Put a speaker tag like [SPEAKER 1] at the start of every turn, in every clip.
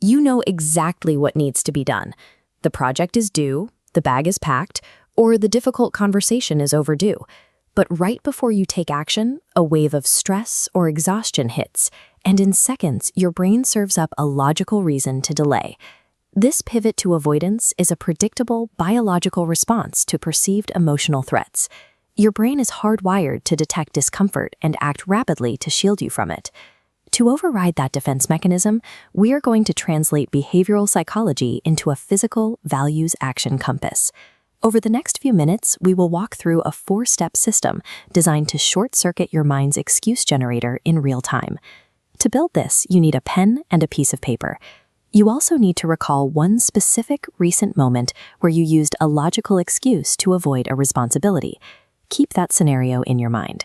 [SPEAKER 1] You know exactly what needs to be done. The project is due, the bag is packed, or the difficult conversation is overdue. But right before you take action, a wave of stress or exhaustion hits, and in seconds, your brain serves up a logical reason to delay. This pivot to avoidance is a predictable biological response to perceived emotional threats. Your brain is hardwired to detect discomfort and act rapidly to shield you from it. To override that defense mechanism, we are going to translate behavioral psychology into a physical values-action compass. Over the next few minutes, we will walk through a 4-step system designed to short-circuit your mind's excuse generator in real time. To build this, you need a pen and a piece of paper. You also need to recall one specific recent moment where you used a logical excuse to avoid a responsibility. Keep that scenario in your mind.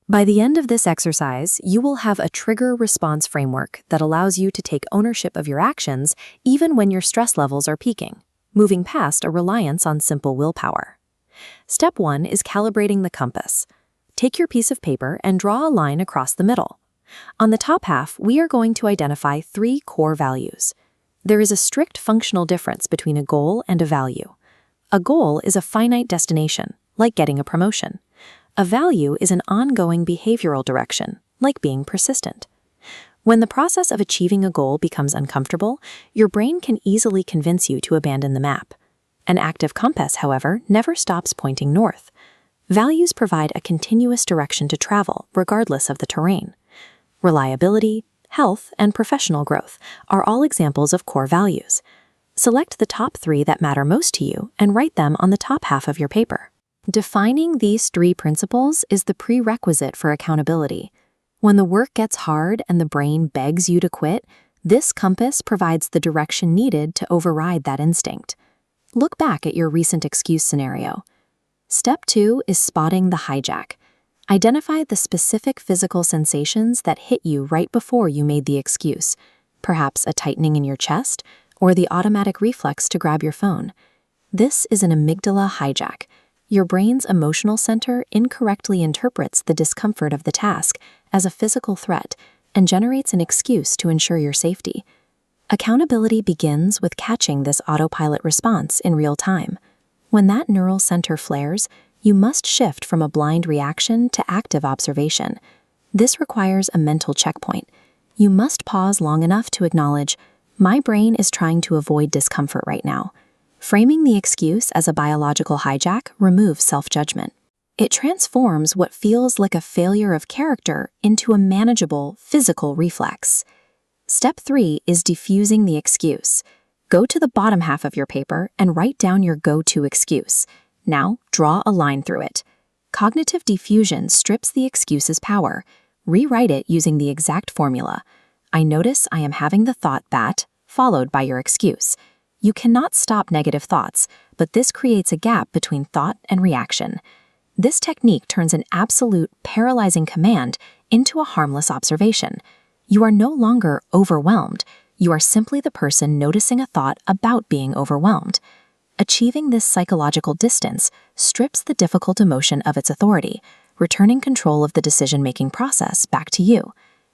[SPEAKER 1] By the end of this exercise, you will have a trigger-response framework that allows you to take ownership of your actions even when your stress levels are peaking, moving past a reliance on simple willpower. Step 1 is calibrating the compass. Take your piece of paper and draw a line across the middle. On the top half, we are going to identify 3 core values. There is a strict functional difference between a goal and a value. A goal is a finite destination, like getting a promotion. A value is an ongoing behavioral direction, like being persistent. When the process of achieving a goal becomes uncomfortable, your brain can easily convince you to abandon the map. An active compass, however, never stops pointing north. Values provide a continuous direction to travel, regardless of the terrain. Reliability, health, and professional growth are all examples of core values. Select the top 3 that matter most to you and write them on the top half of your paper. Defining these 3 principles is the prerequisite for accountability. When the work gets hard and the brain begs you to quit, this compass provides the direction needed to override that instinct. Look back at your recent excuse scenario. Step 2 is spotting the hijack. Identify the specific physical sensations that hit you right before you made the excuse, perhaps a tightening in your chest or the automatic reflex to grab your phone. This is an amygdala hijack. Your brain's emotional center incorrectly interprets the discomfort of the task as a physical threat and generates an excuse to ensure your safety. Accountability begins with catching this autopilot response in real time. When that neural center flares, you must shift from a blind reaction to active observation. This requires a mental checkpoint. You must pause long enough to acknowledge, my brain is trying to avoid discomfort right now. Framing the excuse as a biological hijack removes self-judgment. It transforms what feels like a failure of character into a manageable physical reflex. Step 3 is diffusing the excuse. Go to the bottom half of your paper and write down your go-to excuse. Now, draw a line through it. Cognitive diffusion strips the excuse's power. Rewrite it using the exact formula. I notice I am having the thought that, followed by your excuse. You cannot stop negative thoughts, but this creates a gap between thought and reaction. This technique turns an absolute, paralyzing command into a harmless observation. You are no longer overwhelmed. You are simply the person noticing a thought about being overwhelmed. Achieving this psychological distance strips the difficult emotion of its authority, returning control of the decision-making process back to you.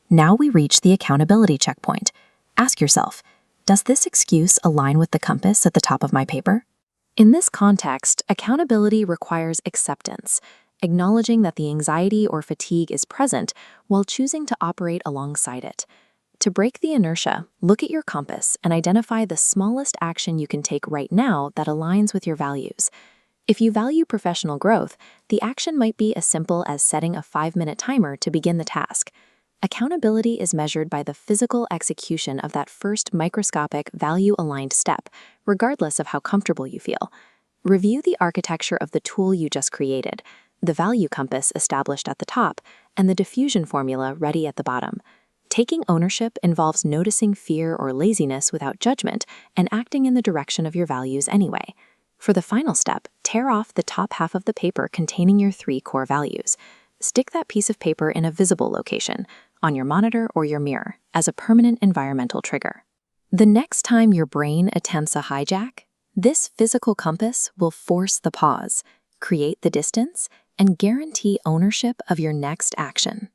[SPEAKER 1] Now we reach the accountability checkpoint. Ask yourself, does this excuse align with the compass at the top of my paper? In this context, accountability requires acceptance, acknowledging that the anxiety or fatigue is present while choosing to operate alongside it. To break the inertia, look at your compass and identify the smallest action you can take right now that aligns with your values. If you value professional growth, the action might be as simple as setting a 5-minute timer to begin the task. Accountability is measured by the physical execution of that first microscopic, value-aligned step, regardless of how comfortable you feel. Review the architecture of the tool you just created, the value compass established at the top, and the diffusion formula ready at the bottom. Taking ownership involves noticing fear or laziness without judgment and acting in the direction of your values anyway. For the final step, tear off the top half of the paper containing your 3 core values. Stick that piece of paper in a visible location, on your monitor or your mirror, as a permanent environmental trigger. The next time your brain attempts a hijack, this physical compass will force the pause, create the distance, and guarantee ownership of your next action.